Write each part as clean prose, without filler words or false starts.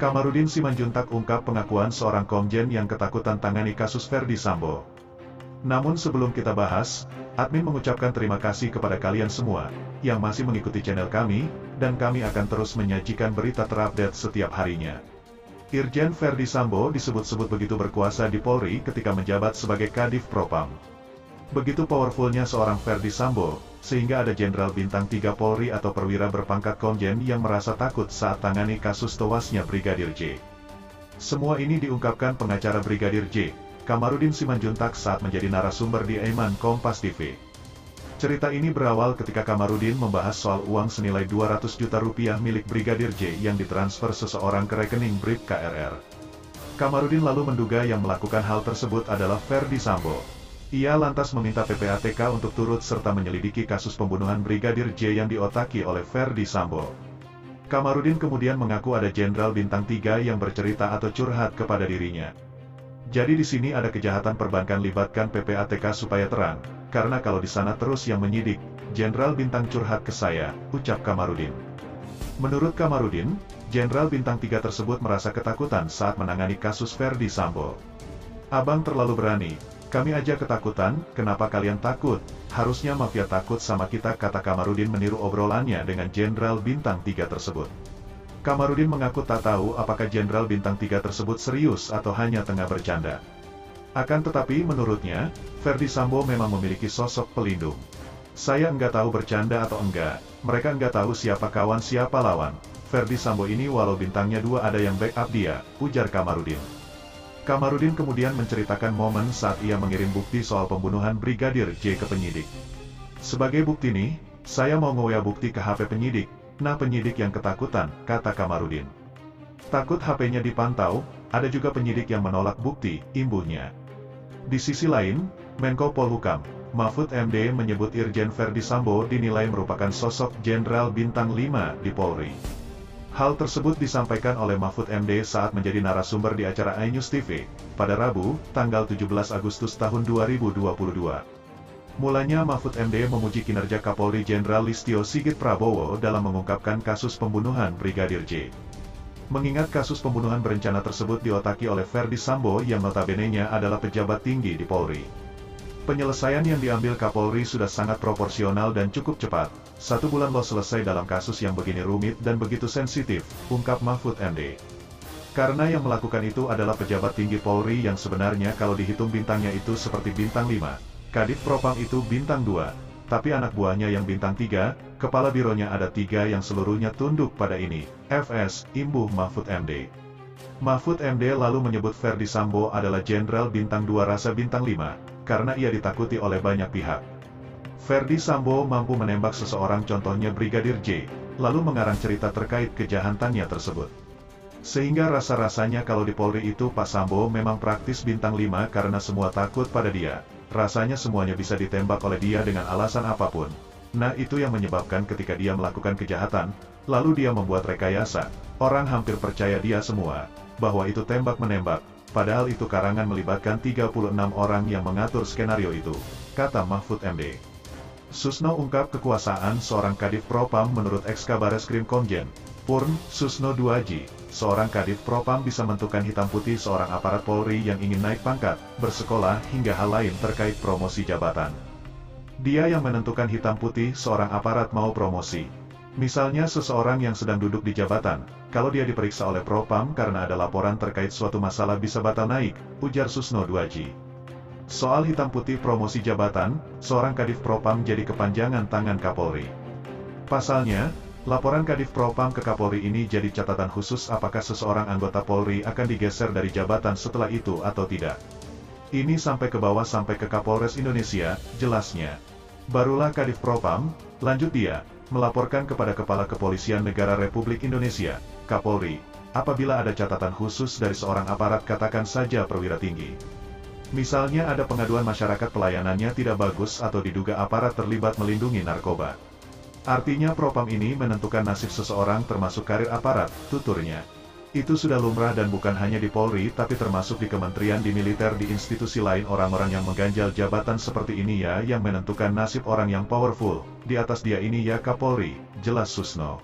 Kamarudin Simanjuntak ungkap pengakuan seorang komjen yang ketakutan tangani kasus Ferdy Sambo. Namun sebelum kita bahas, admin mengucapkan terima kasih kepada kalian semua, yang masih mengikuti channel kami, dan kami akan terus menyajikan berita terupdate setiap harinya. Irjen Ferdy Sambo disebut-sebut begitu berkuasa di Polri ketika menjabat sebagai Kadif Propam. Begitu powerfulnya seorang Ferdy Sambo, sehingga ada Jenderal Bintang 3 Polri atau perwira berpangkat komjen yang merasa takut saat tangani kasus tewasnya Brigadir J. Semua ini diungkapkan pengacara Brigadir J, Kamarudin Simanjuntak saat menjadi narasumber di Aiman Kompas TV. Cerita ini berawal ketika Kamarudin membahas soal uang senilai 200 juta rupiah milik Brigadir J yang ditransfer seseorang ke rekening Brib KRR. Kamarudin lalu menduga yang melakukan hal tersebut adalah Ferdy Sambo. Ia lantas meminta PPATK untuk turut serta menyelidiki kasus pembunuhan Brigadir J yang diotaki oleh Ferdy Sambo. Kamarudin kemudian mengaku ada Jenderal Bintang 3 yang bercerita atau curhat kepada dirinya. Jadi di sini ada kejahatan perbankan, libatkan PPATK supaya terang, karena kalau di sana terus yang menyidik, Jenderal Bintang curhat ke saya, ucap Kamarudin. Menurut Kamarudin, Jenderal Bintang 3 tersebut merasa ketakutan saat menangani kasus Ferdy Sambo. Abang terlalu berani, kami aja ketakutan, kenapa kalian takut? Harusnya mafia takut sama kita, kata Kamarudin meniru obrolannya dengan Jenderal Bintang 3 tersebut. Kamarudin mengaku tak tahu apakah Jenderal Bintang 3 tersebut serius atau hanya tengah bercanda. Akan tetapi menurutnya, Ferdy Sambo memang memiliki sosok pelindung. Saya enggak tahu bercanda atau enggak, mereka enggak tahu siapa kawan siapa lawan. Ferdy Sambo ini walau bintangnya 2 ada yang backup dia, ujar Kamarudin. Kamarudin kemudian menceritakan momen saat ia mengirim bukti soal pembunuhan Brigadir J ke penyidik. Sebagai bukti nih, saya mau nge-WA bukti ke HP penyidik. Nah penyidik yang ketakutan, kata Kamarudin. Takut HP-nya dipantau, ada juga penyidik yang menolak bukti, imbuhnya. Di sisi lain, Menko Polhukam, Mahfud MD menyebut Irjen Ferdy Sambo dinilai merupakan sosok Jenderal Bintang 5 di Polri. Hal tersebut disampaikan oleh Mahfud MD saat menjadi narasumber di acara iNews TV, pada Rabu, tanggal 17 Agustus tahun 2022. Mulanya Mahfud MD memuji kinerja Kapolri Jenderal Listio Sigit Prabowo dalam mengungkapkan kasus pembunuhan Brigadir J. Mengingat kasus pembunuhan berencana tersebut diotaki oleh Ferdy Sambo yang notabene-nya adalah pejabat tinggi di Polri. Penyelesaian yang diambil Kapolri sudah sangat proporsional dan cukup cepat. 1 bulan loh selesai dalam kasus yang begini rumit dan begitu sensitif, ungkap Mahfud MD. Karena yang melakukan itu adalah pejabat tinggi Polri yang sebenarnya kalau dihitung bintangnya itu seperti bintang 5. Kadif Propam itu bintang 2, tapi anak buahnya yang bintang 3, kepala bironya ada 3 yang seluruhnya tunduk pada ini, FS, imbuh Mahfud MD. Mahfud MD lalu menyebut Ferdy Sambo adalah Jenderal Bintang 2 rasa bintang 5, karena ia ditakuti oleh banyak pihak. Ferdy Sambo mampu menembak seseorang contohnya Brigadir J, lalu mengarang cerita terkait kejahatannya tersebut. Sehingga rasa-rasanya kalau di Polri itu Pak Sambo memang praktis bintang 5 karena semua takut pada dia. Rasanya semuanya bisa ditembak oleh dia dengan alasan apapun. Nah itu yang menyebabkan ketika dia melakukan kejahatan, lalu dia membuat rekayasa, orang hampir percaya dia semua, bahwa itu tembak-menembak, padahal itu karangan melibatkan 36 orang yang mengatur skenario itu, kata Mahfud MD. Susno ungkap kekuasaan seorang Kadif Propam menurut ex-Kabareskrim Komjen Purn Susno Duaji, seorang Kadif Propam bisa menentukan hitam putih seorang aparat Polri yang ingin naik pangkat, bersekolah hingga hal lain terkait promosi jabatan. Dia yang menentukan hitam putih seorang aparat mau promosi. Misalnya seseorang yang sedang duduk di jabatan, kalau dia diperiksa oleh Propam karena ada laporan terkait suatu masalah bisa batal naik, ujar Susno Duaji. Soal hitam putih promosi jabatan, seorang Kadif Propam jadi kepanjangan tangan Kapolri. Pasalnya, laporan Kadif Propam ke Kapolri ini jadi catatan khusus apakah seseorang anggota Polri akan digeser dari jabatan setelah itu atau tidak. Ini sampai ke bawah sampai ke Kapolres Indonesia, jelasnya. Barulah Kadif Propam, lanjut dia, melaporkan kepada Kepala Kepolisian Negara Republik Indonesia, Kapolri, apabila ada catatan khusus dari seorang aparat katakan saja perwira tinggi. Misalnya ada pengaduan masyarakat pelayanannya tidak bagus atau diduga aparat terlibat melindungi narkoba. Artinya Propam ini menentukan nasib seseorang termasuk karir aparat, tuturnya. Itu sudah lumrah dan bukan hanya di Polri tapi termasuk di kementerian, di militer, di institusi lain. Orang-orang yang mengganjal jabatan seperti ini ya yang menentukan nasib orang yang powerful. Di atas dia ini ya Kapolri, jelas Susno.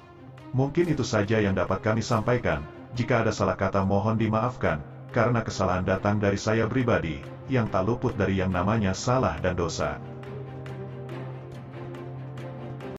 Mungkin itu saja yang dapat kami sampaikan. Jika ada salah kata mohon dimaafkan, karena kesalahan datang dari saya pribadi, yang tak luput dari yang namanya salah dan dosa.